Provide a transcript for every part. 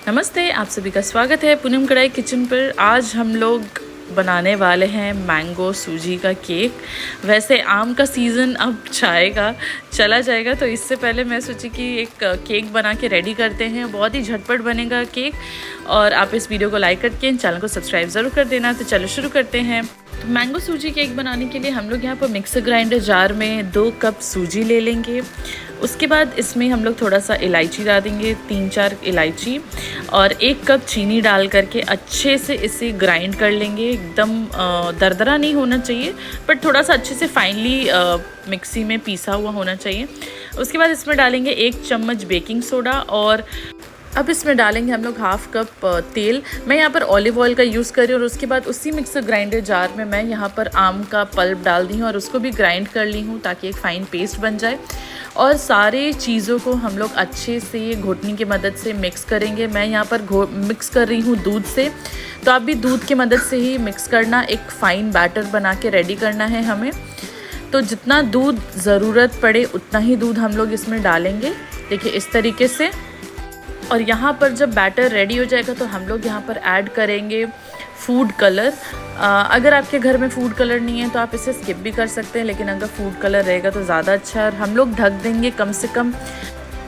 नमस्ते, आप सभी का स्वागत है पूनम कढ़ाई किचन पर। आज हम लोग बनाने वाले हैं मैंगो सूजी का केक। वैसे आम का सीज़न अब चला जाएगा, तो इससे पहले मैं सोची कि एक केक बना के रेडी करते हैं। बहुत ही झटपट बनेगा केक। और आप इस वीडियो को लाइक करके चैनल को सब्सक्राइब ज़रूर कर देना। तो चलो शुरू करते हैं। तो मैंगो सूजी केक बनाने के लिए हम लोग यहाँ पर मिक्सर ग्राइंडर जार में 2 कप सूजी ले लेंगे। उसके बाद इसमें हम लोग थोड़ा सा इलायची डाल देंगे, 3-4 इलायची, और 1 कप चीनी डाल करके अच्छे से इसे ग्राइंड कर लेंगे। एकदम दरदरा नहीं होना चाहिए, बट थोड़ा सा अच्छे से फाइनली मिक्सी में पीसा हुआ होना चाहिए। उसके बाद इसमें डालेंगे 1 चम्मच बेकिंग सोडा, और अब इसमें डालेंगे हम लोग 1/2 कप तेल। मैं यहाँ पर ऑलिव ऑयल का यूज़ कर रही हूँ। और उसके बाद उसी मिक्सर ग्राइंडर जार में मैं यहाँ पर आम का पल्प डाल दी हूँ और उसको भी ग्राइंड कर ली हूँ ताकि एक फ़ाइन पेस्ट बन जाए। और सारे चीज़ों को हम लोग अच्छे से घोटनी की मदद से मिक्स करेंगे। मैं यहाँ पर मिक्स कर रही हूँ दूध से, तो आप भी दूध की मदद से ही मिक्स करना। एक फ़ाइन बैटर बना के रेडी करना है हमें। तो जितना दूध ज़रूरत पड़े उतना ही दूध हम लोग इसमें डालेंगे, देखिए इस तरीके से। और यहाँ पर जब बैटर रेडी हो जाएगा तो हम लोग यहाँ पर ऐड करेंगे फूड कलर। अगर आपके घर में फूड कलर नहीं है तो आप इसे स्किप भी कर सकते हैं, लेकिन अगर फूड कलर रहेगा तो ज़्यादा अच्छा है। और हम लोग ढक देंगे कम से कम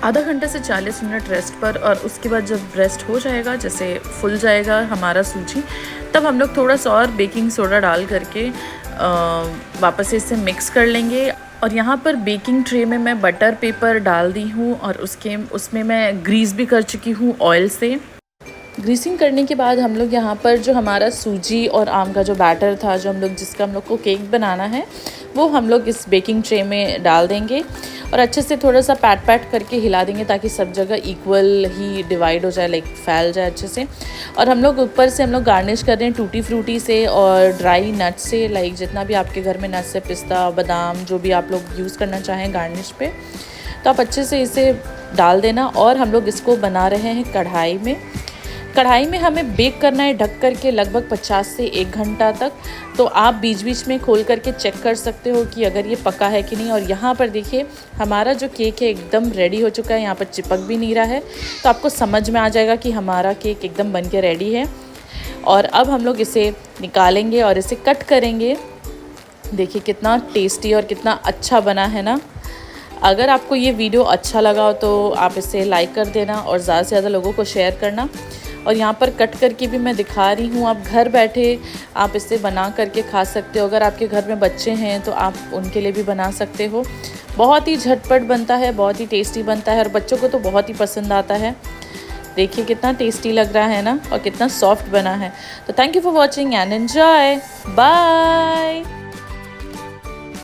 आधा घंटे से 40 मिनट रेस्ट पर। और उसके बाद जब रेस्ट हो जाएगा, जैसे फुल जाएगा हमारा सूजी, तब हम लोग थोड़ा सा और बेकिंग सोडा डाल करके वापस से इसे मिक्स कर लेंगे। और यहाँ पर बेकिंग ट्रे में मैं बटर पेपर डाल दी हूँ और उसमें मैं ग्रीस भी कर चुकी हूँ ऑयल से। ग्रीसिंग करने के बाद हम लोग यहाँ पर जो हमारा सूजी और आम का जो बैटर था, जो जिसका हम लोग को केक बनाना है, वो हम लोग इस बेकिंग ट्रे में डाल देंगे और अच्छे से थोड़ा सा पैट करके हिला देंगे ताकि सब जगह इक्वल ही डिवाइड हो जाए, लाइक फैल जाए अच्छे से। और हम लोग ऊपर से गार्निश कर रहे हैं टूटी फ्रूटी से और ड्राई नट से, लाइक जितना भी आपके घर में नट्स है, पिस्ता, बादाम, जो भी आप लोग यूज़ करना चाहें गार्निश पे, तो आप अच्छे से इसे डाल देना। और हम लोग इसको बना रहे हैं कढ़ाई में हमें बेक करना है ढक करके लगभग 50 से 1 घंटा तक। तो आप बीच बीच में खोल करके चेक कर सकते हो कि अगर ये पका है कि नहीं। और यहाँ पर देखिए हमारा जो केक है एकदम रेडी हो चुका है, यहाँ पर चिपक भी नहीं रहा है। तो आपको समझ में आ जाएगा कि हमारा केक एकदम बन के रेडी है। और अब हम लोग इसे निकालेंगे और इसे कट करेंगे। देखिए कितना टेस्टी और कितना अच्छा बना है ना। अगर आपको ये वीडियो अच्छा लगा हो तो आप इसे लाइक कर देना और ज़्यादा से ज़्यादा लोगों को शेयर करना। और यहाँ पर कट करके भी मैं दिखा रही हूँ, आप घर बैठे आप इसे बना करके खा सकते हो। अगर आपके घर में बच्चे हैं तो आप उनके लिए भी बना सकते हो। बहुत ही झटपट बनता है, बहुत ही टेस्टी बनता है और बच्चों को तो बहुत ही पसंद आता है। देखिए कितना टेस्टी लग रहा है ना, और कितना सॉफ्ट बना है। तो thank you for watching and enjoy. Bye.